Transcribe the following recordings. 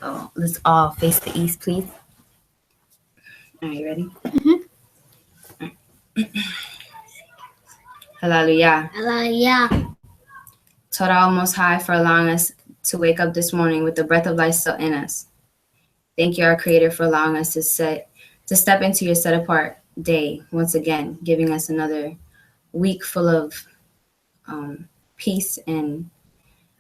So let's all face the east, please. Are you ready? Hallelujah. Hallelujah. Torah Most High for allowing us to wake up this morning with the breath of life still in us. Thank you, our Creator, for allowing us to step into your set-apart day once again, giving us another week full of peace. And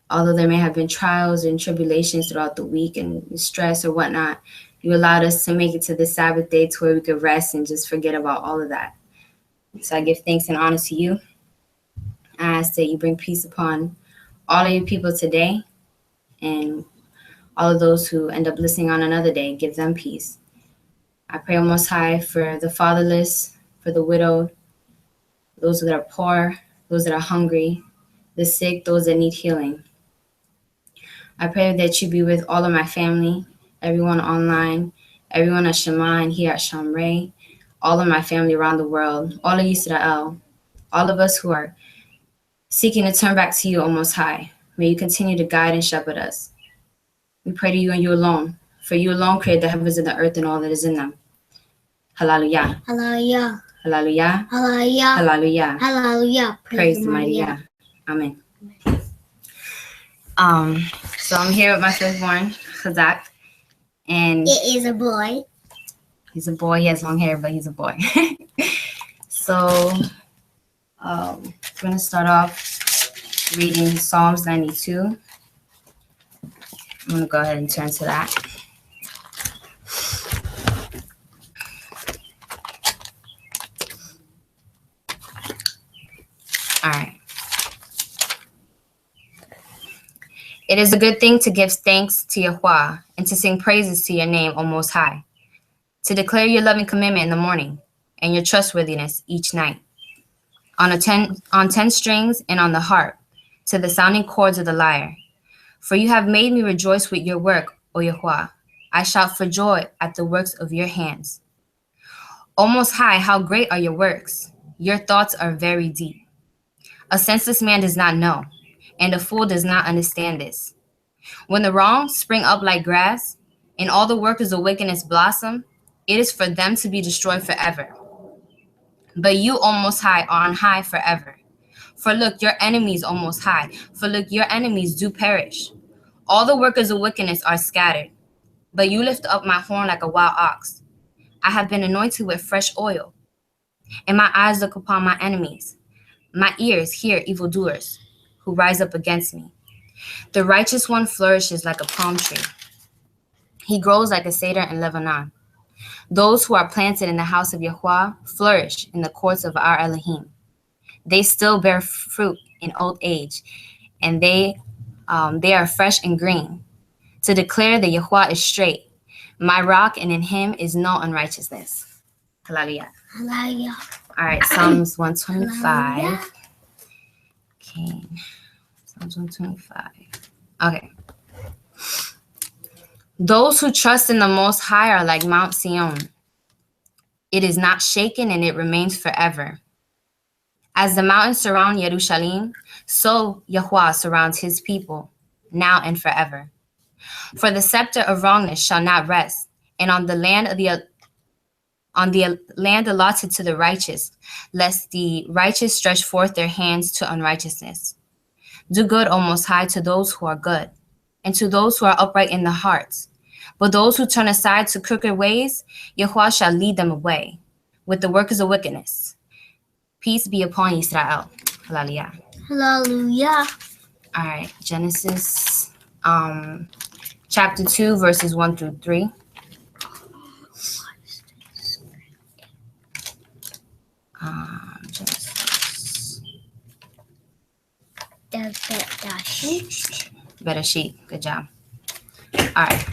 although there may have been trials and tribulations throughout the week and stress or whatnot, you allowed us to make it to the Sabbath day to where we could rest and just forget about all of that. So I give thanks and honor to you. I ask that you bring peace upon all of your people today, and all of those who end up listening on another day, give them peace. I pray, Most High, for the fatherless, for the widowed, those that are poor, those that are hungry, the sick, those that need healing. I pray that you be with all of my family, everyone online, everyone at Shema and here at Shamray, all of my family around the world, all of Yisrael, all of us who are seeking to turn back to you, O Most High. May you continue to guide and shepherd us. We pray to you and you alone, for you alone created the heavens and the earth and all that is in them. Hallelujah. Hallelujah. Hallelujah. Hallelujah. Hallelujah. Hallelujah. Praise the mighty Yah. Amen. So I'm here with my firstborn, Chazak, and It is a boy. he's a boy. He has long hair, but he's a boy. So we're gonna start off reading Psalms 92. I'm gonna go ahead and turn to that. All right. It is a good thing to give thanks to Yahweh and to sing praises to your name, O Most High, to declare your loving commandment in the morning and your trustworthiness each night. On 10 strings and on the harp, to the sounding chords of the lyre. For you have made me rejoice with your work, O Yahweh. I shout for joy at the works of your hands. O Most High, how great are your works! Your thoughts are very deep. A senseless man does not know, and a fool does not understand this. When the wrong spring up like grass, and all the workers of wickedness blossom, it is for them to be destroyed forever. But you, O Most High, are on high forever. For look, your enemies, O Most High, for look, your enemies do perish. All the workers of wickedness are scattered. But you lift up my horn like a wild ox. I have been anointed with fresh oil, and my eyes look upon my enemies. My ears hear evildoers who rise up against me. The righteous one flourishes like a palm tree. He grows like a cedar in Lebanon. Those who are planted in the house of Yahweh flourish in the courts of our Elohim. They still bear fruit in old age, and they are fresh and green, to declare that Yahweh is straight, my rock, and in him is no unrighteousness. Hallelujah. Hallelujah. All right, Psalms 125. Okay, Psalms 125. Okay. Those who trust in the Most High are like Mount Sion. It is not shaken and it remains forever. As the mountains surround Jerusalem, so Yahweh surrounds his people, now and forever. For the scepter of wrongness shall not rest, and on the land allotted to the righteous, lest the righteous stretch forth their hands to unrighteousness. Do good, O Most High, to those who are good, and to those who are upright in the hearts. But those who turn aside to crooked ways, Yahweh shall lead them away with the workers of wickedness. Peace be upon Israel. Hallelujah. Hallelujah. All right, Genesis chapter 2, verses 1 through 3. Genesis. Better sheet. Good job. All right.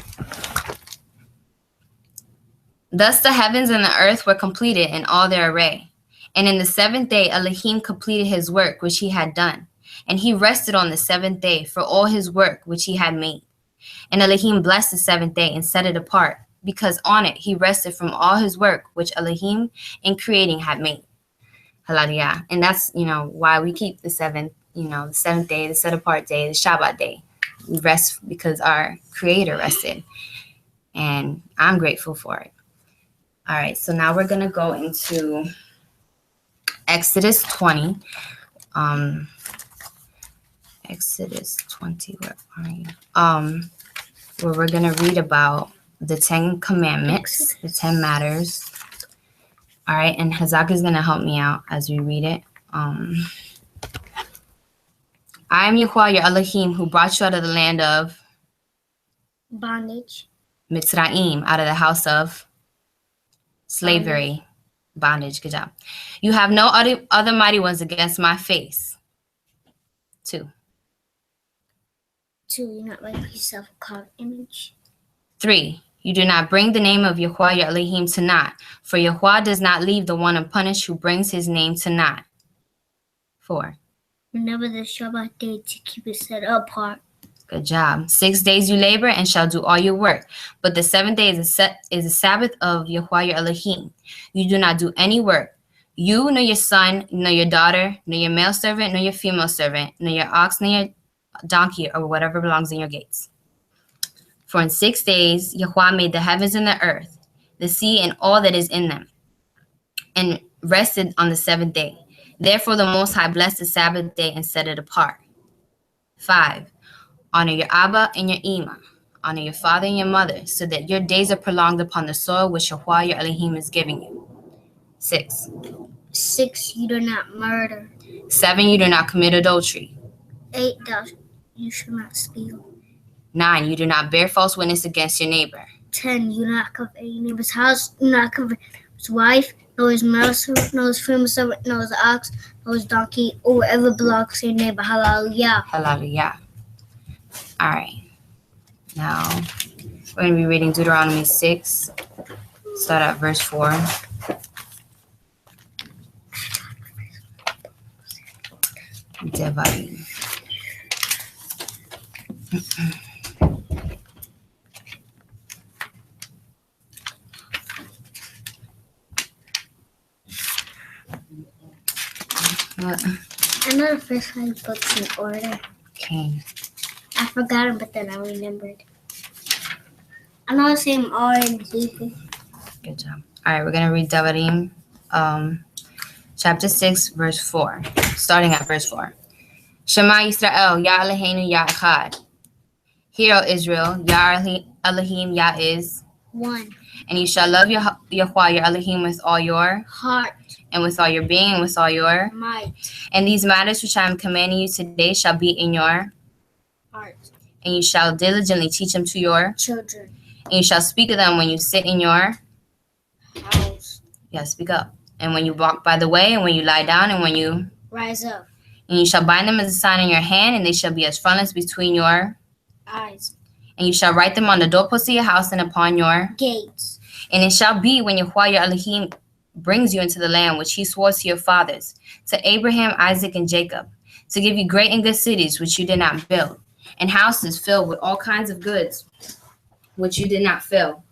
Thus the heavens and the earth were completed in all their array. And in the seventh day Elohim completed his work which he had done. And he rested on the seventh day for all his work which he had made. And Elohim blessed the seventh day and set it apart, because on it he rested from all his work which Elohim in creating had made. Hallelujah. And that's, why we keep the seventh day, the set apart day, the Shabbat day. We rest because our Creator rested, and I'm grateful for it. All right, so now we're going to go into Exodus 20. Exodus 20, where are you? Where we're going to read about the 10 commandments, the 10 matters. All right, and Hazak is going to help me out as we read it. I am Yahuwah, your Elohim, who brought you out of the land of Bondage. Mitzrayim, out of the house of slavery. Bondage. Good job. You have no other mighty ones against my face. 2. 2. You not make yourself a carved image. 3. You do not bring the name of Yahuwah your Elohim to naught, for Yahuwah does not leave the one unpunished who brings his name to naught. 4. Remember the Shabbat day to keep it set apart. Good job. 6 days you labor and shall do all your work, but the 7th day is a Sabbath of Yahuwah your Elohim. You do not do any work. You, nor your son, nor your daughter, nor your male servant, nor your female servant, nor your ox, nor your donkey, or whatever belongs in your gates. For in 6 days Yahuwah made the heavens and the earth, the sea and all that is in them, and rested on the 7th day. Therefore the Most High blessed the Sabbath day and set it apart. 5. Honor your Abba and your Ima. Honor your father and your mother, so that your days are prolonged upon the soil which Yahuwah your Elohim is giving you. 6. 6. You do not murder. 7. You do not commit adultery. 8. You shall not steal. 9. You do not bear false witness against your neighbor. 10. You do not covet your neighbor's house. Do not covet his wife, nor his male servant, nor his female servant, nor his ox, nor his donkey, or whatever belongs to your neighbor. Hallelujah. Hallelujah. All right. Now, we're going to be reading Deuteronomy 6. Start at verse 4. Devarim. I know the first 5 books in order. Okay. I forgot them, but then I remembered. I know the same R and Z. Good job. All right, we're going to read Devarim, chapter 6, verse 4, starting at verse 4. Shema Yisrael, Yah Eloheinu, Yah Echad. Hear, O Israel, Yah Elohim, Yah is 1. And you shall love Yahuwah, your Elohim, with all your Heart. And with all your being, and with all your might. And these matters which I am commanding you today shall be in your heart. And you shall diligently teach them to your children. And you shall speak of them when you sit in your house. Yeah, speak up. And when you walk by the way, and when you lie down, and when you rise up. And you shall bind them as a sign in your hand, and they shall be as frontlets between your eyes. And you shall write them on the doorposts of your house and upon your gates. And it shall be when Yahuwah your Elohim brings you into the land which he swore to your fathers, to Abraham, Isaac, and Jacob, to give you great and good cities which you did not build, and houses filled with all kinds of goods which you did not fill,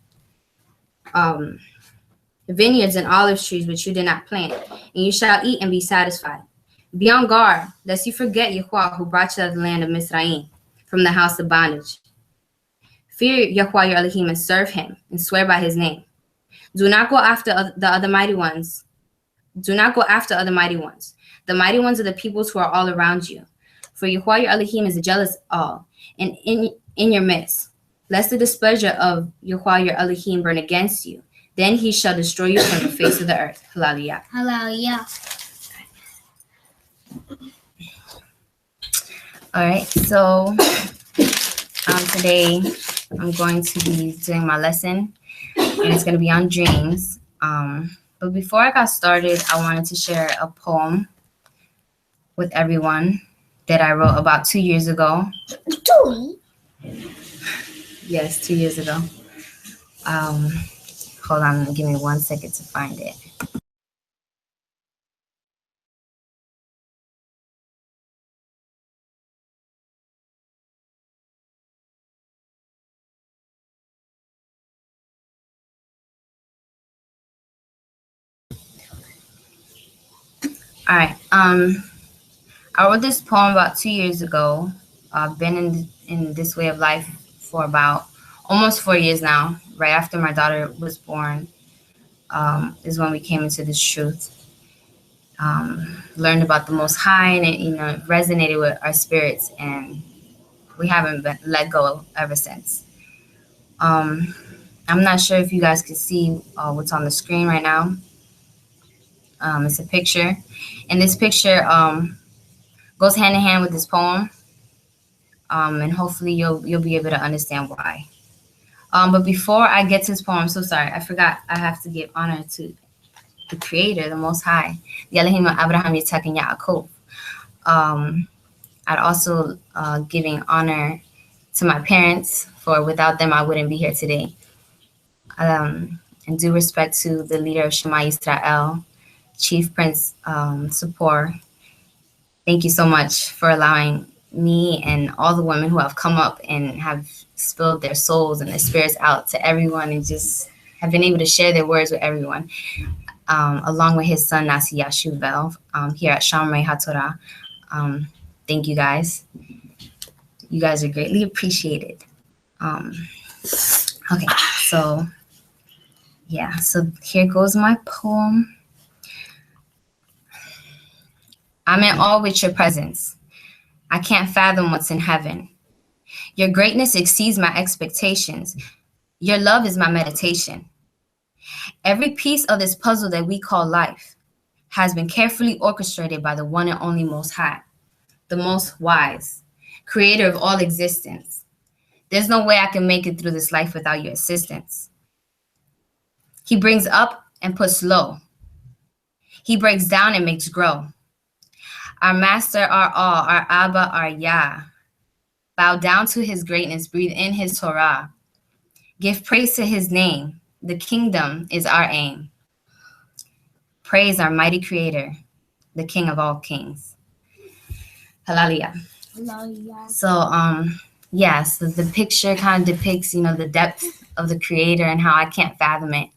vineyards and olive trees which you did not plant, and you shall eat and be satisfied. Be on guard, lest you forget Yahuwah who brought you out of the land of Mizraim, from the house of bondage. Fear Yahuwah your Elohim and serve him, and swear by his name. Do not go after the other mighty ones. Do not go after other mighty ones. The mighty ones are the peoples who are all around you. For Yahuwah your Elohim is a jealous all, and in your midst. Lest the displeasure of Yahuwah your Elohim burn against you, then he shall destroy you from the face of the earth. Hallelujah. Hallelujah. All right, so today I'm going to be doing my lesson, and it's going to be on dreams. But before I got started, I wanted to share a poem with everyone that I wrote about 2 years ago. 2? Yes, 2 years ago. Hold on, give me 1 second to find it. All right. I wrote this poem about 2 years ago. I've been in this way of life for about almost 4 years now. Right after my daughter was born, is when we came into this truth. Learned about the Most High, and it resonated with our spirits, and we haven't been let go ever since. I'm not sure if you guys can see what's on the screen right now. It's a picture, and this picture goes hand in hand with this poem, and hopefully you'll be able to understand why. But before I get to this poem, I'm so sorry, I forgot I have to give honor to the Creator, the Most High, the Elohim of Abraham, Yitzhak, and Yaakov. I'd also giving honor to my parents, for without them I wouldn't be here today. And due respect to the leader of Shema Yisrael, Chief Prince Support. Thank you so much for allowing me and all the women who have come up and have spilled their souls and their spirits out to everyone, and just have been able to share their words with everyone, along with his son Nasi Yashuvel here at Shamrei HaTorah. Thank you guys. You guys are greatly appreciated. Okay, so yeah, so here goes my poem. I'm in awe with your presence. I can't fathom what's in heaven. Your greatness exceeds my expectations. Your love is my meditation. Every piece of this puzzle that we call life has been carefully orchestrated by the one and only Most High, the Most Wise, Creator of all existence. There's no way I can make it through this life without your assistance. He brings up and puts low. He breaks down and makes grow. Our Master, our all, our Abba, our Yah. Bow down to his greatness, breathe in his Torah. Give praise to his name. The kingdom is our aim. Praise our mighty Creator, the King of all kings. Hallelujah. So, so the picture kind of depicts, the depth of the Creator and how I can't fathom it.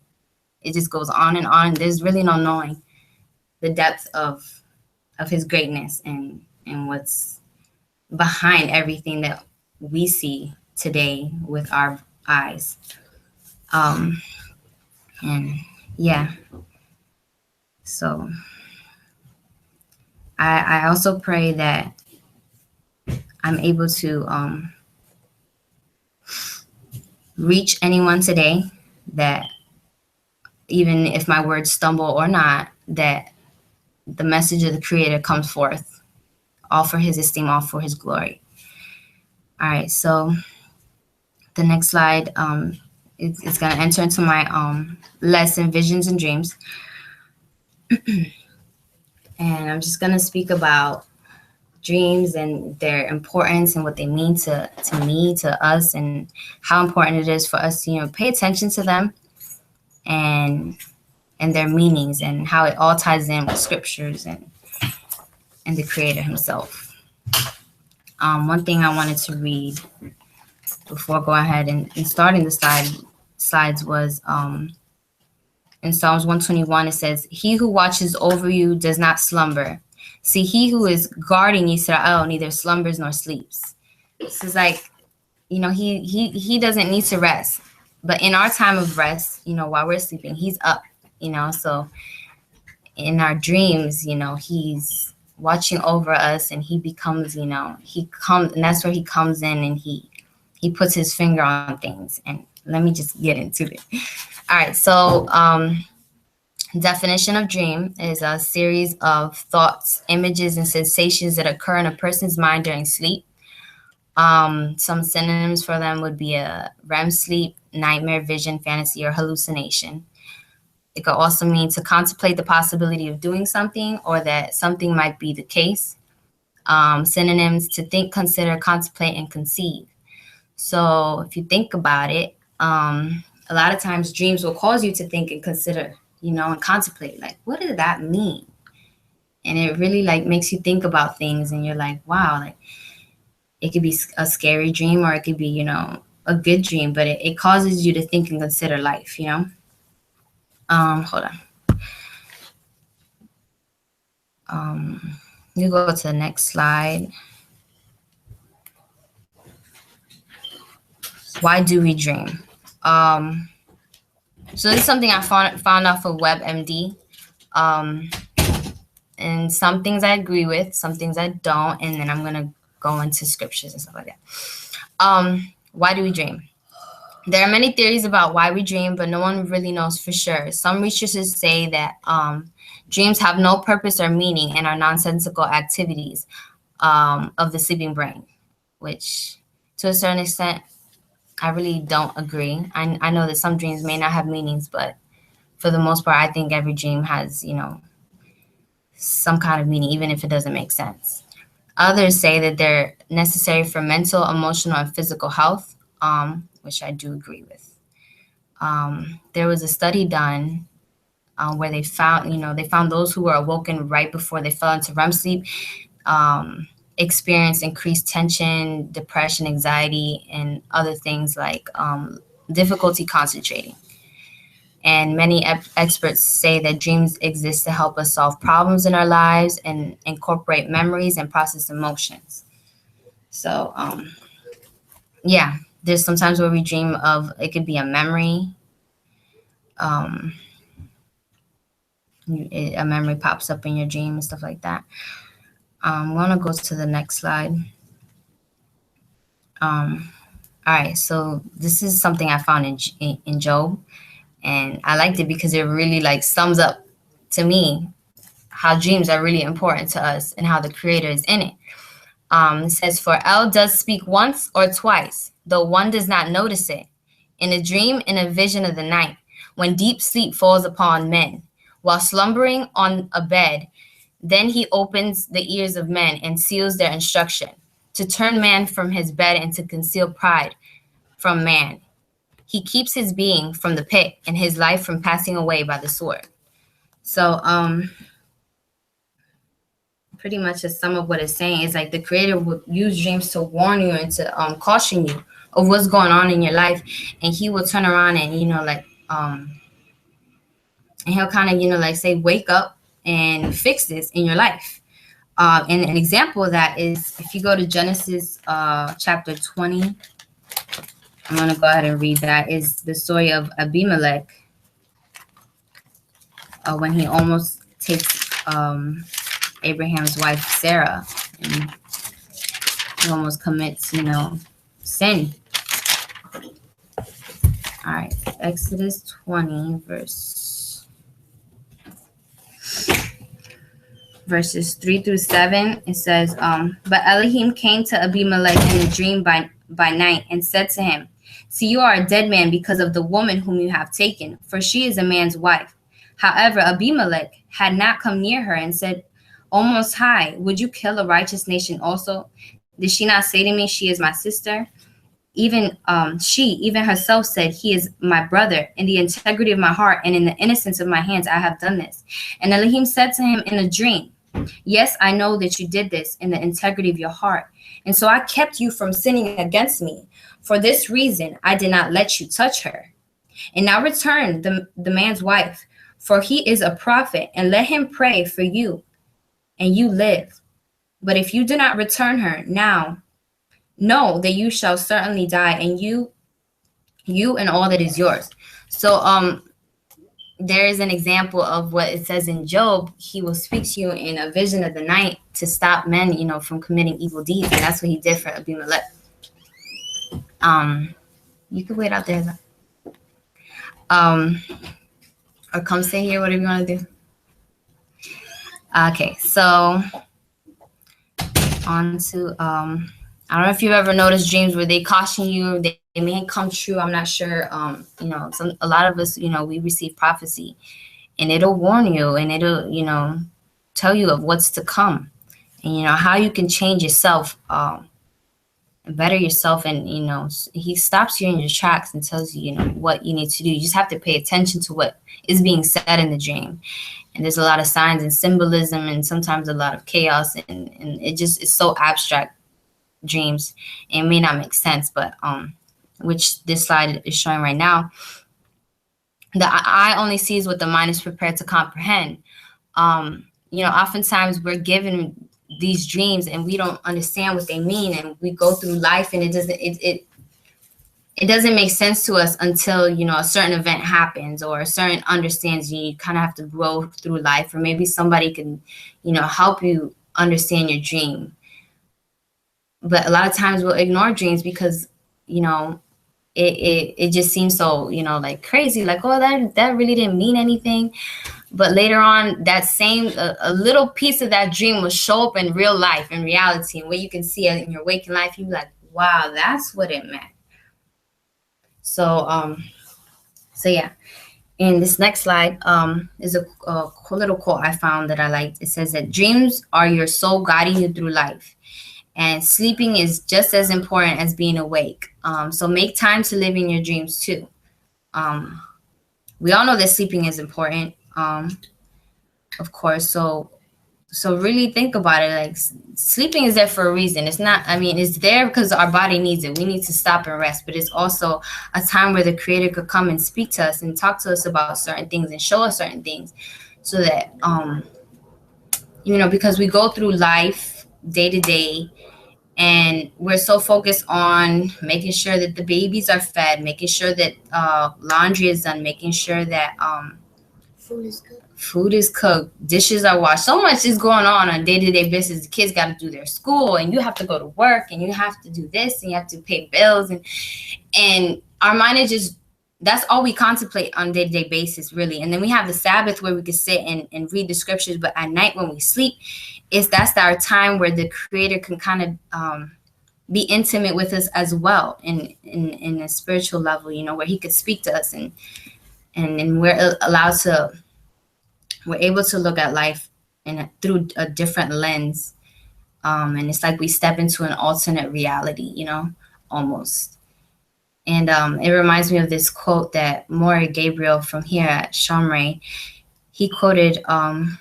It just goes on and on. There's really no knowing the depth of his greatness and what's behind everything that we see today with our eyes. And yeah, so I also pray that I'm able to reach anyone today, that even if my words stumble or not, that the message of the Creator comes forth, all for his esteem, all for his glory. All right, so the next slide, it's going to enter into my lesson, Visions and Dreams. And I'm just going to speak about dreams and their importance and what they mean to me, to us, and how important it is for us to, pay attention to them and their meanings, and how it all ties in with scriptures and the Creator himself. One thing I wanted to read before going ahead and starting the slides was in Psalms 121, it says, "He who watches over you does not slumber. See, he who is guarding Yisrael neither slumbers nor sleeps." This is like, he doesn't need to rest. But in our time of rest, while we're sleeping, he's up, So in our dreams, he's watching over us, and he becomes, he comes, and that's where he comes in, and he puts his finger on things. And let me just get into it. All right, so definition of dream is a series of thoughts, images, and sensations that occur in a person's mind during sleep. Some synonyms for them would be a REM sleep, nightmare, vision, fantasy, or hallucination. It could also mean to contemplate the possibility of doing something, or that something might be the case. Synonyms: to think, consider, contemplate, and conceive. So if you think about it, a lot of times dreams will cause you to think and consider, and contemplate, like, what did that mean? And it really makes you think about things, and you're like, wow, it could be a scary dream, or it could be, a good dream, but it causes you to think and consider life, Hold on. You go to the next slide. Why do we dream? So this is something I found off of WebMD. And some things I agree with, some things I don't, and then I'm gonna go into scriptures and stuff like that. Why do we dream? There are many theories about why we dream, but no one really knows for sure. Some researchers say that dreams have no purpose or meaning and are nonsensical activities of the sleeping brain, which to a certain extent, I really don't agree. I know that some dreams may not have meanings, but for the most part, I think every dream has, some kind of meaning, even if it doesn't make sense. Others say that they're necessary for mental, emotional, and physical health, which I do agree with. There was a study done where they found those who were awoken right before they fell into REM sleep experienced increased tension, depression, anxiety, and other things like difficulty concentrating. And many experts say that dreams exist to help us solve problems in our lives and incorporate memories and process emotions. So, yeah, there's sometimes where we dream of, it could be a memory. A memory pops up in your dream and stuff like that. I want to go to the next slide. All right, so this is something I found in Job, and I liked it because it really like sums up to me how dreams are really important to us and how the creator is in it. It says, for El does speak once or twice, though one does not notice it. In a dream, in a vision of the night, when deep sleep falls upon men, while slumbering on a bed, then he opens the ears of men and seals their instruction, to turn man from his bed and to conceal pride from man. He keeps his being from the pit and his life from passing away by the sword. So, pretty much just some of what it's saying is like the creator will use dreams to warn you and to caution you of what's going on in your life, and he will turn around and and he'll kind of like say, wake up and fix this in your life. And an example of that is if you go to Genesis chapter 20. I'm going to go ahead and read that. Is the story of Abimelech when he almost takes Abraham's wife Sarah, and he almost commits sin. All right, Exodus 20 verses 3-7. It says, but Elohim came to Abimelech in a dream by night and said to him, see, you are a dead man because of the woman whom you have taken, for she is a man's wife. However, Abimelech had not come near her and said, O Most High, would you kill a righteous nation also? Did she not say to me, she is my sister? Even she herself said, he is my brother. In the integrity of my heart and in the innocence of my hands, I have done this. And Elohim said to him in a dream, yes, I know that you did this in the integrity of your heart. And so I kept you from sinning against me. For this reason, I did not let you touch her. And now return the man's wife, for he is a prophet, and let him pray for you, and you live. But if you do not return her now, know that you shall certainly die, and you and all that is yours. So there is an example of what it says in Job. He will speak to you in a vision of the night to stop men, from committing evil deeds. And that's what he did for Abimelech. You could wait out there. Or come stay here, whatever you want to do. Okay, so on to, I don't know if you've ever noticed dreams where they caution you, they may come true. I'm not sure. A lot of us, we receive prophecy, and it'll warn you, and it'll, tell you of what's to come, and how you can change yourself, better yourself, and he stops you in your tracks and tells you, what you need to do. You just have to pay attention to what is being said in the dream. And there's a lot of signs and symbolism, and sometimes a lot of chaos, and it's so abstract, dreams. It may not make sense, but which this slide is showing right now. The eye only sees what the mind is prepared to comprehend. Oftentimes we're given these dreams and we don't understand what they mean, and we go through life and it doesn't make sense to us until, a certain event happens or a certain understands you kind of have to grow through life, or maybe somebody can, help you understand your dream. But a lot of times we'll ignore dreams because, it just seems so, like crazy, like, oh, that really didn't mean anything. But later on, that same, a little piece of that dream will show up in real life, in reality, and where you can see it in your waking life. You'll be like, wow, that's what it meant. So yeah. And this next slide is a little quote I found that I liked. It says that dreams are your soul guiding you through life, and sleeping is just as important as being awake. So make time to live in your dreams too. We all know that sleeping is important, of course. So really think about it. Like, sleeping is there for a reason. It's not, it's there because our body needs it. We need to stop and rest. But it's also a time where the Creator could come and speak to us and talk to us about certain things and show us certain things, so that because we go through life day to day, and we're so focused on making sure that the babies are fed, making sure that laundry is done, making sure that food is cooked, dishes are washed. So much is going on a day-to-day basis. The kids got to do their school, and you have to go to work, and you have to do this, and you have to pay bills, and our mind is just, that's all we contemplate on a day-to-day basis, really. And then we have the Sabbath where we can sit and read the scriptures. But at night when we sleep, that's our time where the Creator can kind of be intimate with us as well in a spiritual level, where He could speak to us, and we're able to look at life through a different lens. And it's like we step into an alternate reality, almost. And it reminds me of this quote that Maury Gabriel from here at Shamray, he quoted, I'm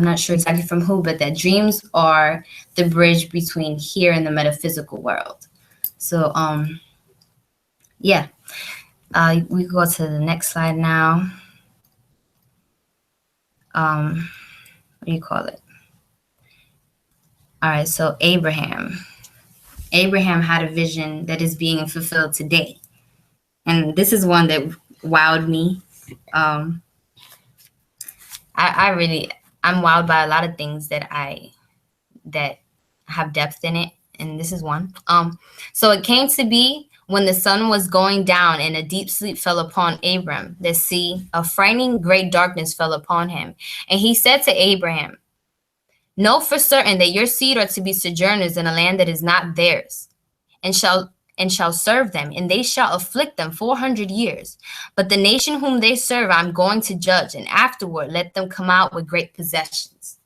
not sure exactly from who, but that dreams are the bridge between here and the metaphysical world. So, yeah, we go to the next slide now. What do you call it? All right, so Abraham had a vision that is being fulfilled today. And this is one that wowed me. I'm wowed by a lot of things that have depth in it, and this is one. So it came to be, when the sun was going down and a deep sleep fell upon Abram, that see, a frightening great darkness fell upon him. And he said to Abraham, know for certain that your seed are to be sojourners in a land that is not theirs, and shall serve them, and they shall afflict them 400 years. But the nation whom they serve I'm going to judge, and afterward let them come out with great possessions.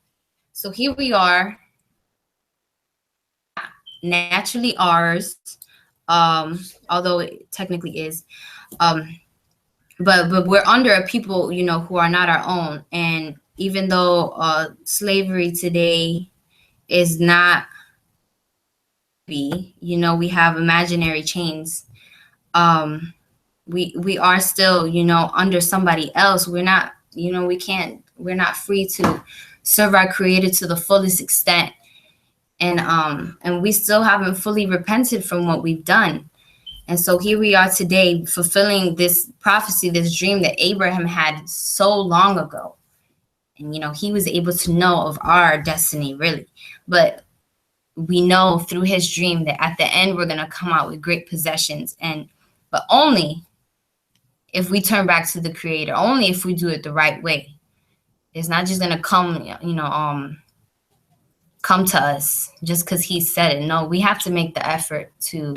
So here we are, naturally ours, although it technically is, but we're under a people, who are not our own. And even though slavery today is not, we have imaginary chains, we are still, under somebody else. We're not, we're not free to serve our Creator to the fullest extent. And we still haven't fully repented from what we've done. And so here we are today, fulfilling this prophecy, this dream that Abraham had so long ago. And, he was able to know of our destiny, really. But we know through his dream that at the end, we're going to come out with great possessions. But only if we turn back to the Creator, only if we do it the right way. It's not just going to come to us just because he said it. No, we have to make the effort to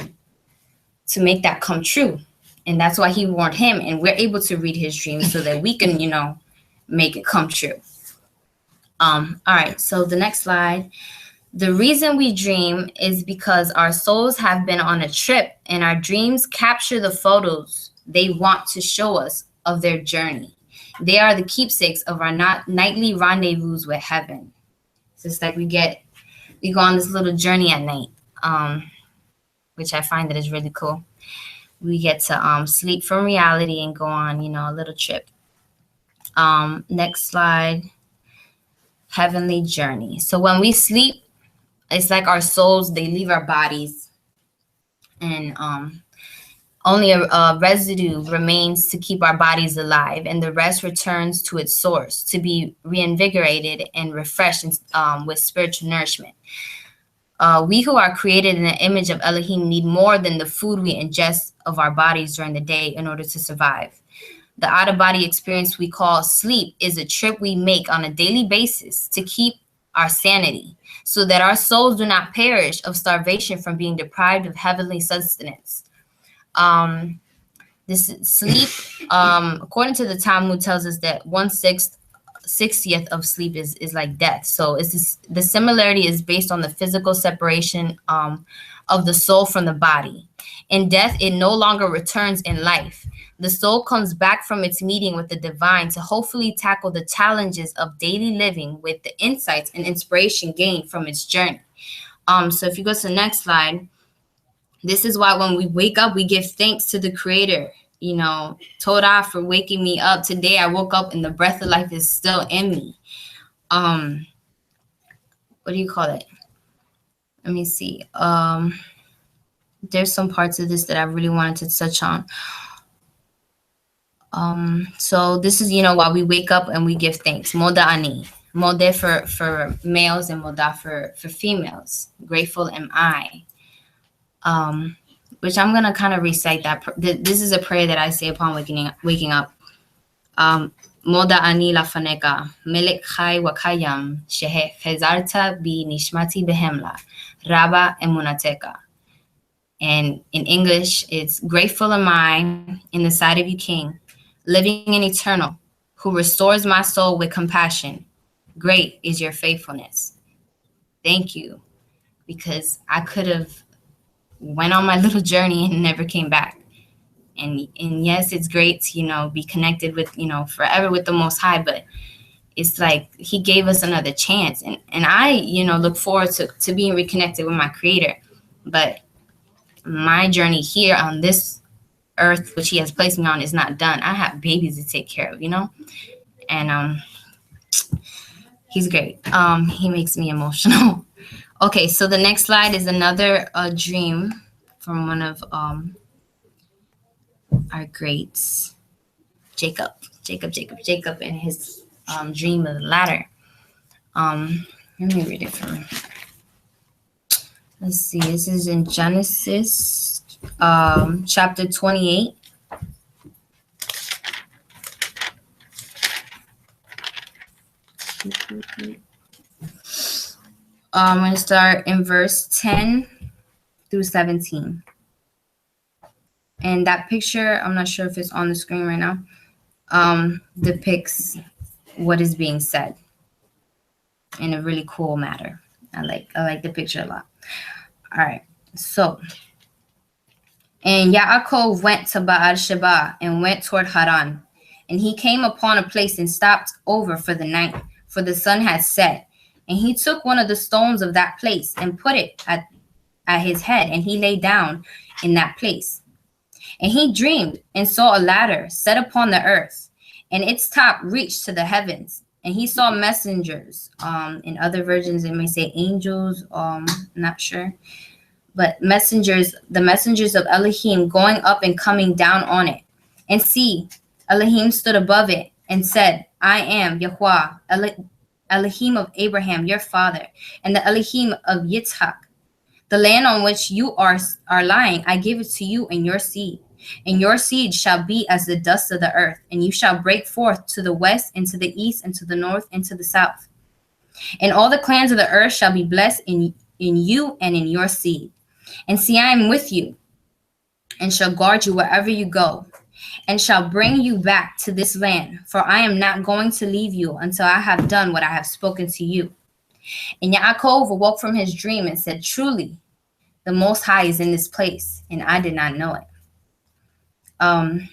make that come true. And that's why he warned him, and we're able to read his dreams so that we can, make it come true. All right, so the next slide. The reason we dream is because our souls have been on a trip, and our dreams capture the photos they want to show us of their journey. They are the keepsakes of our nightly rendezvous with heaven. So it's like we go on this little journey at night, which I find that is really cool. We get to sleep from reality and go on, a little trip. Next slide. Heavenly journey. So when we sleep, it's like our souls, they leave our bodies, and Only a residue remains to keep our bodies alive, and the rest returns to its source to be reinvigorated and refreshed with spiritual nourishment. We who are created in the image of Elohim need more than the food we ingest of our bodies during the day in order to survive. The out-of-body experience we call sleep is a trip we make on a daily basis to keep our sanity, so that our souls do not perish of starvation from being deprived of heavenly sustenance. This sleep, according to the Talmud, tells us that 1/60th of sleep is like death. So the similarity is based on the physical separation of the soul from the body. In death, it no longer returns in life. The soul comes back from its meeting with the divine to hopefully tackle the challenges of daily living with the insights and inspiration gained from its journey. So if you go to the next slide, this is why when we wake up, we give thanks to the Creator. You know, Torah for waking me up. Today I woke up and the breath of life is still in me. What do you call it? Let me see. There's some parts of this that I really wanted to touch on. So this is, why we wake up and we give thanks. Moda ani. Modeh for males and moda for females. Grateful am I. Which I'm going to kind of recite that. This is a prayer that I say upon waking up. Moda ani lafaneka, melek chai wakayam, shehe chezarta bi nishmati behemla, raba emunateka. And in English, it's grateful am I in the sight of you, King, living and eternal, who restores my soul with compassion. Great is your faithfulness. Thank you, because I could have went on my little journey and never came back. And yes, it's great to, be connected with, forever with the Most High, but it's like he gave us another chance. And I, look forward to being reconnected with my Creator. But my journey here on this earth, which he has placed me on, is not done. I have babies to take care of, and he's great. He makes me emotional. Okay, so the next slide is another dream from one of our greats, Jacob, and his dream of the ladder. Let me read it from. Let's see. This is in Genesis, chapter 28. I'm going to start in verse 10 through 17. And that picture, I'm not sure if it's on the screen right now, depicts what is being said in a really cool manner. I like the picture a lot. All right. So, and Yaakov went to Baal Sheba and went toward Haran. And he came upon a place and stopped over for the night, for the sun had set. And he took one of the stones of that place and put it at his head, and he lay down in that place. And he dreamed and saw a ladder set upon the earth, and its top reached to the heavens. And he saw messengers. In other versions, it may say angels. Not sure. But messengers, the messengers of Elohim going up and coming down on it. And see, Elohim stood above it and said, I am Yahweh, Elohim of Abraham, your father, and the Elohim of Yitzhak. The land on which you are lying, I give it to you and your seed. And your seed shall be as the dust of the earth, and you shall break forth to the west and to the east and to the north and to the south. And all the clans of the earth shall be blessed in you and in your seed. And see, I am with you, and shall guard you wherever you go, and shall bring you back to this land, for I am not going to leave you until I have done what I have spoken to you. And Yaakov awoke from his dream and said, truly, the Most High is in this place, and I did not know it. And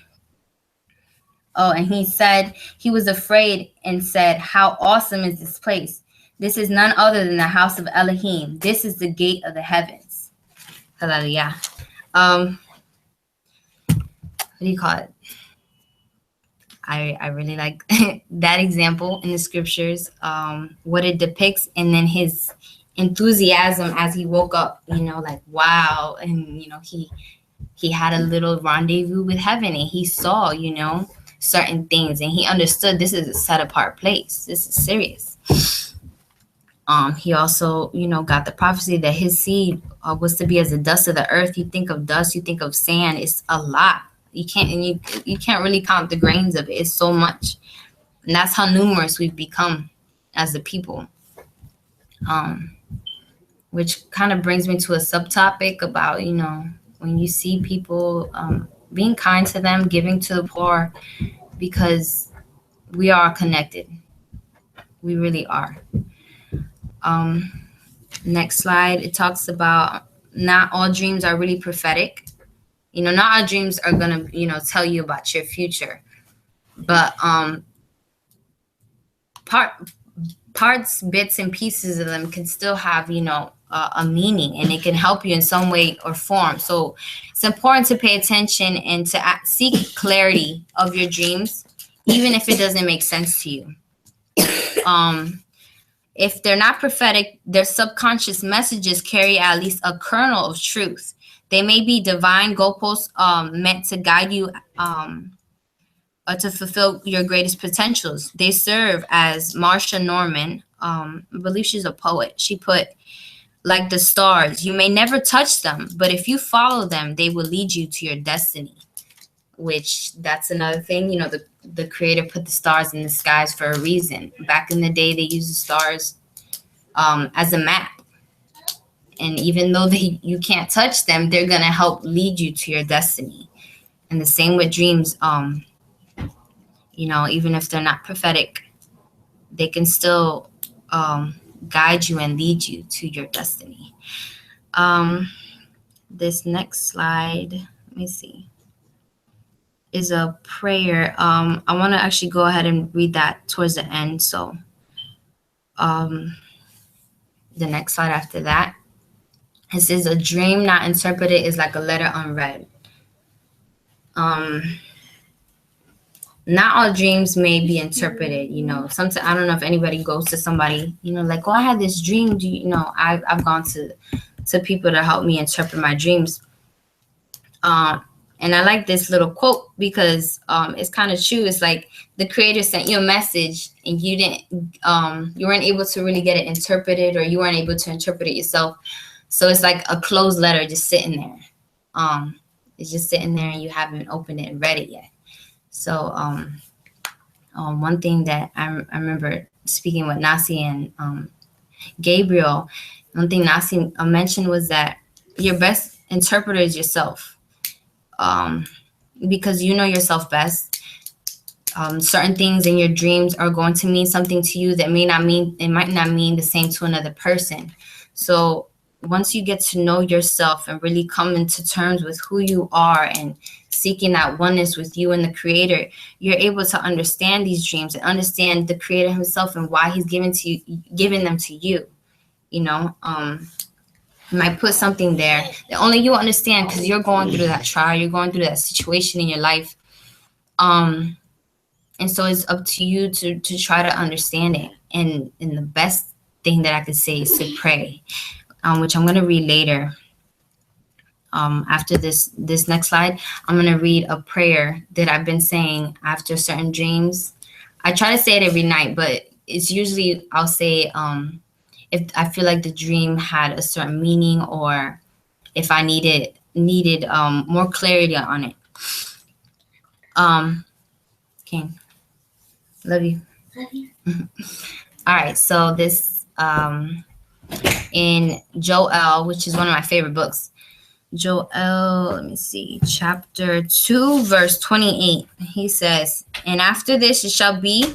he said he was afraid and said, how awesome is this place? This is none other than the house of Elohim. This is the gate of the heavens. Hallelujah. What do you call it? I really like that example in the scriptures, what it depicts, and then his enthusiasm as he woke up, like, wow. And, he had a little rendezvous with heaven, and he saw, certain things, and he understood this is a set apart place. This is serious. He also, got the prophecy that his seed was to be as the dust of the earth. You think of dust, you think of sand. It's a lot. You can't really count the grains of it. It's so much, and that's how numerous we've become as a people. Which kind of brings me to a subtopic about, when you see people, being kind to them, giving to the poor, because we are connected. We really are. Next slide, it talks about not all dreams are really prophetic. Not all dreams are going to, tell you about your future. But parts, bits, and pieces of them can still have, a meaning, and it can help you in some way or form. So it's important to pay attention and to seek clarity of your dreams, even if it doesn't make sense to you. If they're not prophetic, their subconscious messages carry at least a kernel of truth. They may be divine goalposts meant to guide you to fulfill your greatest potentials. They serve, as Marsha Norman, I believe she's a poet, she put, like the stars, you may never touch them, but if you follow them, they will lead you to your destiny. Which, that's another thing, the creator put the stars in the skies for a reason. Back in the day, they used the stars as a map. And even though you can't touch them, they're going to help lead you to your destiny. And the same with dreams. Even if they're not prophetic, they can still guide you and lead you to your destiny. This next slide, let me see, is a prayer. I want to actually go ahead and read that towards the end. So the next slide after that, it says, a dream not interpreted is like a letter unread. Not all dreams may be interpreted. Sometimes, I don't know if anybody goes to somebody, like, oh, I had this dream. I've gone to people to help me interpret my dreams. And I like this little quote because it's kind of true. It's like the creator sent you a message and you weren't able to really get it interpreted, or you weren't able to interpret it yourself. So it's like a closed letter just sitting there. It's just sitting there and you haven't opened it and read it yet. So one thing that I remember speaking with Nasi and Gabriel, one thing Nasi mentioned was that your best interpreter is yourself, because you know yourself best. Certain things in your dreams are going to mean something to you that might not mean the same to another person. So once you get to know yourself and really come into terms with who you are and seeking that oneness with you and the creator, you're able to understand these dreams and understand the creator himself and why he's giving them to you. You might put something there that only you understand because you're going through that trial, you're going through that situation in your life. And so it's up to you to try to understand it. And the best thing that I could say is to pray, which I'm going to read later. After this next slide, I'm going to read a prayer that I've been saying after certain dreams. I try to say it every night, but it's usually I'll say if I feel like the dream had a certain meaning, or if I needed more clarity on it. Okay. Love you. Love you. All right. So this in Joel, which is one of my favorite books. Joel, let me see, chapter 2, verse 28. He says, and after this it shall be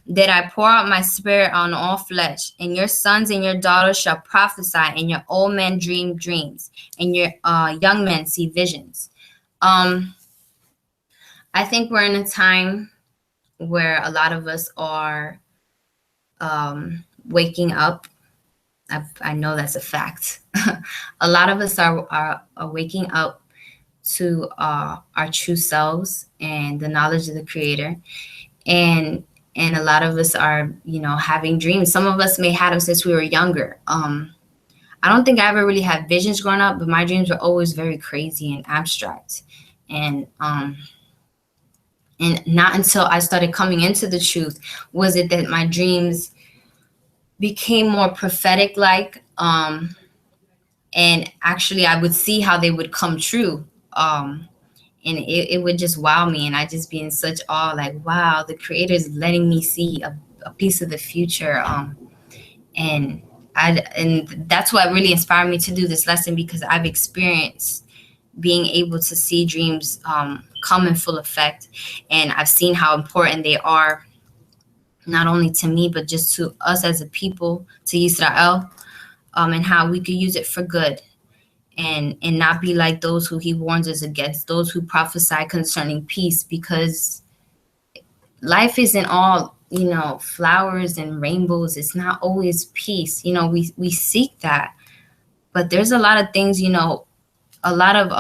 that I pour out my spirit on all flesh, and your sons and your daughters shall prophesy, and your old men dream dreams, and your young men see visions. I think we're in a time where a lot of us are waking up. I know that's a fact. A lot of us are waking up to our true selves and the knowledge of the creator. And a lot of us are, having dreams. Some of us may have them since we were younger. I don't think I ever really had visions growing up, but my dreams were always very crazy and abstract. And not until I started coming into the truth was it that my dreams became more prophetic like, and actually I would see how they would come true. And it would just wow me, and I just be in such awe, like, wow, the creator is letting me see a piece of the future. And that's what really inspired me to do this lesson, because I've experienced being able to see dreams come in full effect, and I've seen how important they are, not only to me but just to us as a people, to Israel, and how we could use it for good, and not be like those who he warns us against, those who prophesy concerning peace, because life isn't all, flowers and rainbows. It's not always peace. We seek that, but there's a lot of things, a lot of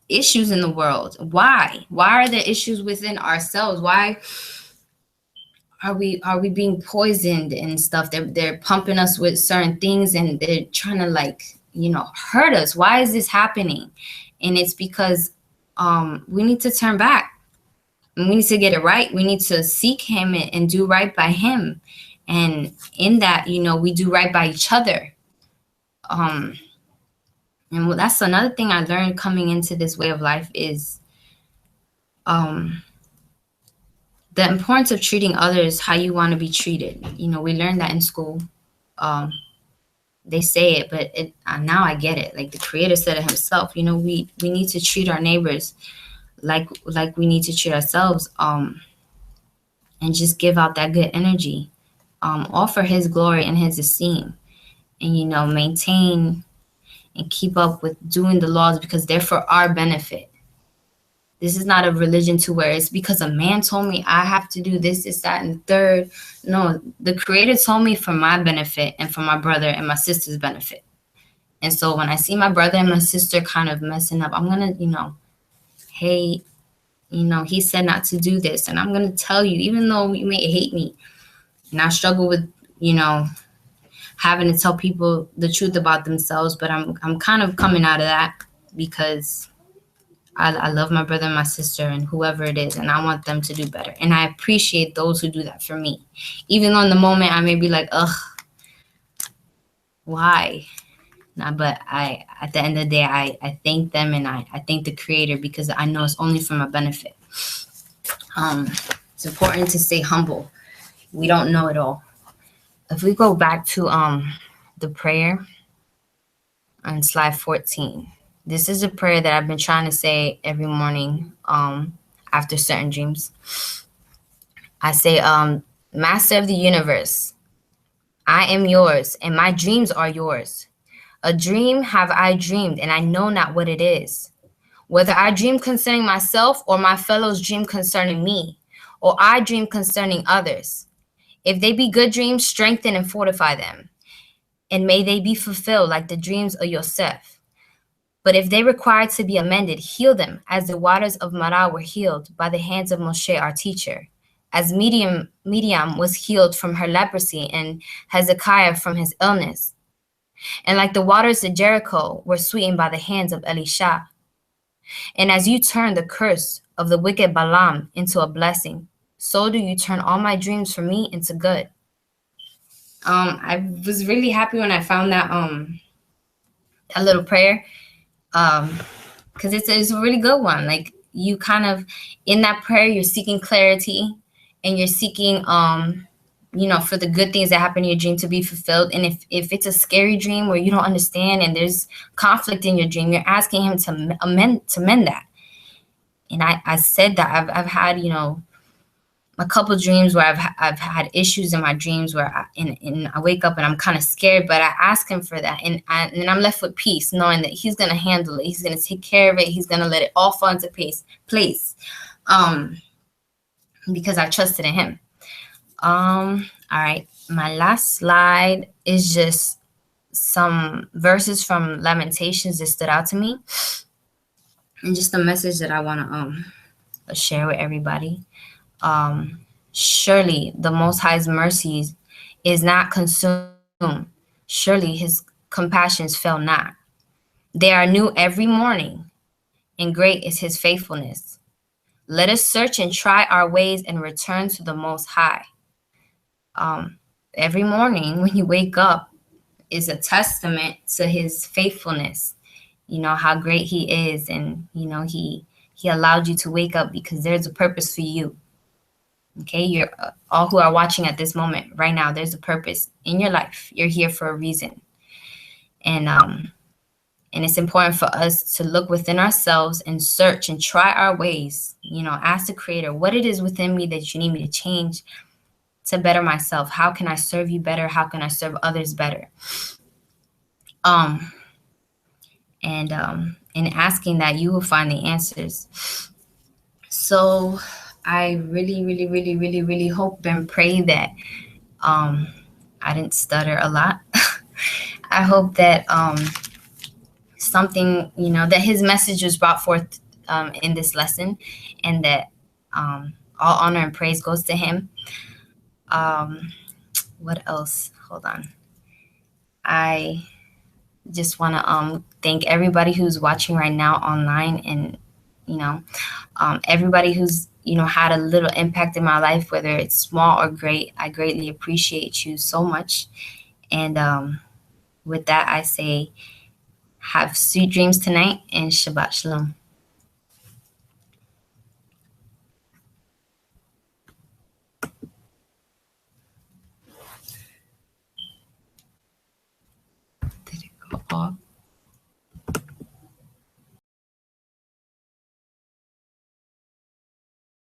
issues in the world. Why are there issues within ourselves? Why are we being poisoned and stuff? They're pumping us with certain things, and they're trying to, like, hurt us. Why is this happening? And it's because we need to turn back, and we need to get it right. We need to seek him and do right by him, and in that, we do right by each other. And that's another thing I learned coming into this way of life is the importance of treating others how you want to be treated. We learned that in school. They say it, but now I get it. Like the creator said it himself. We need to treat our neighbors like we need to treat ourselves, and just give out that good energy, all for his glory and his esteem, and maintain and keep up with doing the laws, because they're for our benefit. This is not a religion to where it's because a man told me I have to do this, that, and the third. No, the creator told me for my benefit and for my brother and my sister's benefit. And so when I see my brother and my sister kind of messing up, I'm going to, hey, he said not to do this. And I'm going to tell you, even though you may hate me, and I struggle with, having to tell people the truth about themselves. But I'm kind of coming out of that, because I love my brother and my sister and whoever it is, and I want them to do better. And I appreciate those who do that for me. Even though in the moment I may be like, ugh, why? Nah, but at the end of the day, I thank them, and I thank the creator, because I know it's only for my benefit. It's important to stay humble. We don't know it all. If we go back to the prayer on slide 14. This is a prayer that I've been trying to say every morning after certain dreams. I say, Master of the universe, I am yours, and my dreams are yours. A dream have I dreamed, and I know not what it is. Whether I dream concerning myself, or my fellows dream concerning me, or I dream concerning others. If they be good dreams, strengthen and fortify them, and may they be fulfilled like the dreams of Yosef. But if they require to be amended, heal them, as the waters of Marah were healed by the hands of Moshe, our teacher, as Miriam was healed from her leprosy, and Hezekiah from his illness. And like the waters of Jericho were sweetened by the hands of Elisha. And as you turn the curse of the wicked Balaam into a blessing, so do you turn all my dreams for me into good. I was really happy when I found that little prayer, because it's a really good one. Like, you kind of, in that prayer, you're seeking clarity, and you're seeking for the good things that happen in your dream to be fulfilled. And if it's a scary dream where you don't understand and there's conflict in your dream, you're asking him to mend that. And I said that I've had a couple dreams where I've had issues in my dreams where I wake up and I'm kind of scared, but I ask him for that, and I'm left with peace, knowing that he's gonna handle it, he's gonna take care of it, he's gonna let it all fall into place, because I trusted in him. All right, my last slide is just some verses from Lamentations that stood out to me, and just a message that I want to share with everybody. Surely the Most High's mercies is not consumed. Surely his compassions fail not. They are new every morning, and great is his faithfulness. Let us search and try our ways and return to the Most High. Every morning when you wake up is a testament to his faithfulness, how great he is. And, he allowed you to wake up because there's a purpose for you. Okay, you're all who are watching at this moment right now. There's a purpose in your life. You're here for a reason. And it's important for us to look within ourselves and search and try our ways, ask the Creator what it is within me that you need me to change to better myself. How can I serve you better? How can I serve others better? In asking that, you will find the answers. So I really, really, really, really, really hope and pray that I didn't stutter a lot. I hope that something, that his message was brought forth in this lesson, and that all honor and praise goes to him. What else? Hold on. I just want to thank everybody who's watching right now online, and everybody who's had a little impact in my life, whether it's small or great. I greatly appreciate you so much. And with that, I say have sweet dreams tonight, and Shabbat Shalom.